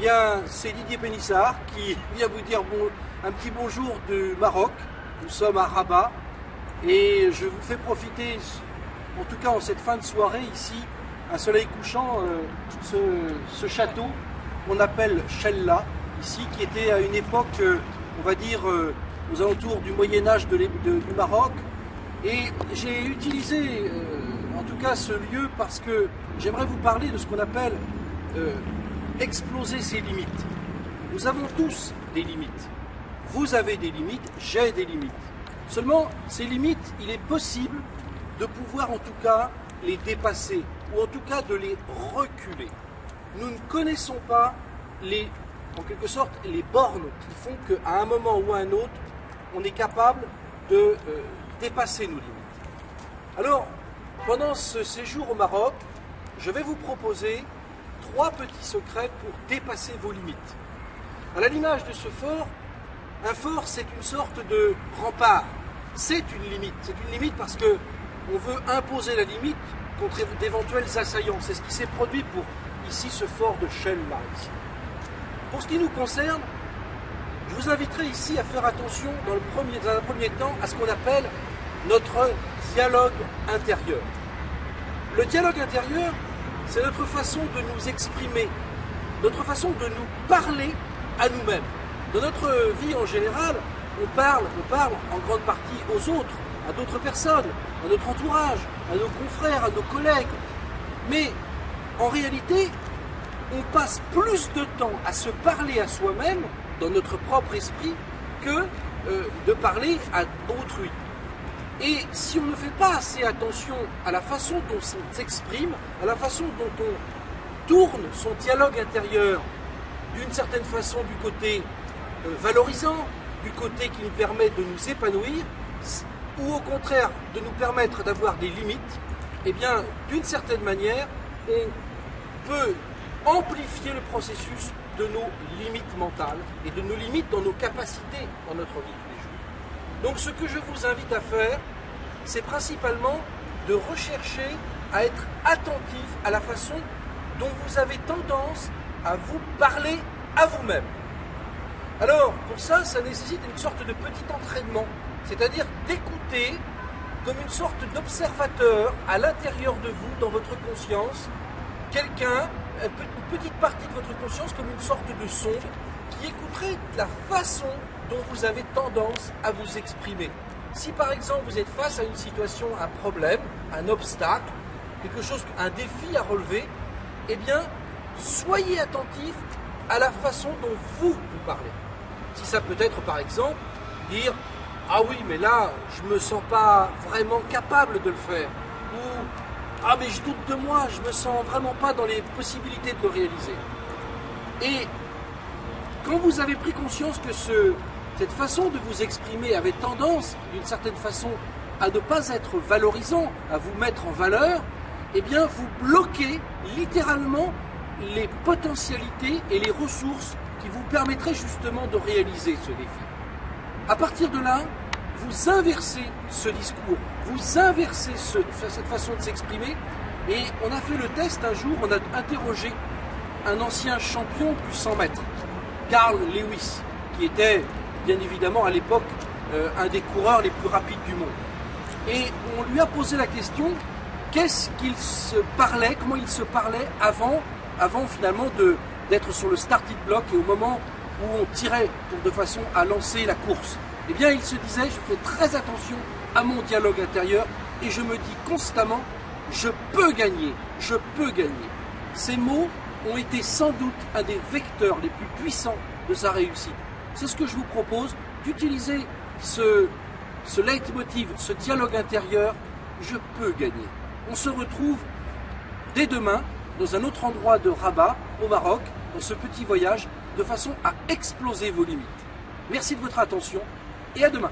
bien, c'est Didier Pénissard qui vient vous dire un petit bonjour du Maroc. Nous sommes à Rabat et je vous fais profiter, en tout cas en cette fin de soirée ici, un soleil couchant, ce château qu'on appelle Chella, ici, qui était à une époque, on va dire, aux alentours du Moyen-Âge du Maroc. Et j'ai utilisé, en tout cas, ce lieu parce que j'aimerais vous parler de ce qu'on appelle exploser ses limites. Nous avons tous des limites. Vous avez des limites, j'ai des limites. Seulement, ces limites, il est possible de pouvoir en tout cas les dépasser, ou en tout cas de les reculer. Nous ne connaissons pas en quelque sorte les bornes qui font qu'à un moment ou à un autre, on est capable de dépasser nos limites. Alors, pendant ce séjour au Maroc, je vais vous proposer 3 petits secrets pour dépasser vos limites. À l'image de ce fort, un fort c'est une sorte de rempart. C'est une limite parce qu'on veut imposer la limite contre d'éventuels assaillants. C'est ce qui s'est produit pour ici ce fort de Chella. Pour ce qui nous concerne, je vous inviterai ici à faire attention dans un premier temps à ce qu'on appelle notre dialogue intérieur. Le dialogue intérieur, c'est notre façon de nous exprimer, notre façon de nous parler à nous-mêmes. Dans notre vie en général, on parle en grande partie aux autres, à d'autres personnes, à notre entourage, à nos confrères, à nos collègues. Mais en réalité, on passe plus de temps à se parler à soi-même, dans notre propre esprit, que de parler à autrui. Et si on ne fait pas assez attention à la façon dont on s'exprime, à la façon dont on tourne son dialogue intérieur d'une certaine façon du côté valorisant, du côté qui nous permet de nous épanouir, ou au contraire de nous permettre d'avoir des limites, eh bien, d'une certaine manière, on peut amplifier le processus de nos limites mentales et de nos limites dans nos capacités dans notre vie tous les jours. Donc ce que je vous invite à faire, c'est principalement de rechercher à être attentif à la façon dont vous avez tendance à vous parler à vous-même. Alors, pour ça nécessite une sorte de petit entraînement, c'est-à-dire d'écouter comme une sorte d'observateur à l'intérieur de vous, dans votre conscience, une petite partie de votre conscience comme une sorte de sonde qui écouterait la façon dont vous avez tendance à vous exprimer. Si par exemple vous êtes face à une situation, un problème, un obstacle, un défi à relever, eh bien, soyez attentif à la façon dont vous parlez. Si ça peut être par exemple dire « Ah oui, mais là, je ne me sens pas vraiment capable de le faire » ou « Ah mais je doute de moi, je ne me sens vraiment pas dans les possibilités de le réaliser ». Et quand vous avez pris conscience que cette façon de vous exprimer avait tendance, d'une certaine façon, à ne pas être valorisant, à vous mettre en valeur, eh bien vous bloquez littéralement les potentialités et les ressources qui vous permettraient justement de réaliser ce défi. À partir de là, vous inversez ce discours, vous inversez cette façon de s'exprimer, et on a fait le test un jour, on a interrogé un ancien champion du 100 mètres, Carl Lewis, qui était bien évidemment à l'époque un des coureurs les plus rapides du monde. Et on lui a posé la question, qu'est-ce qu'il se parlait, comment il se parlait avant finalement d'être sur le starting block et au moment où on tirait de façon à lancer la course. Eh bien il se disait, je fais très attention à mon dialogue intérieur et je me dis constamment, je peux gagner, je peux gagner. Ces mots ont été sans doute un des vecteurs les plus puissants de sa réussite. C'est ce que je vous propose, d'utiliser ce leitmotiv, ce dialogue intérieur, je peux gagner. On se retrouve dès demain dans un autre endroit de Rabat, au Maroc, dans ce petit voyage, de façon à exploser vos limites. Merci de votre attention et à demain.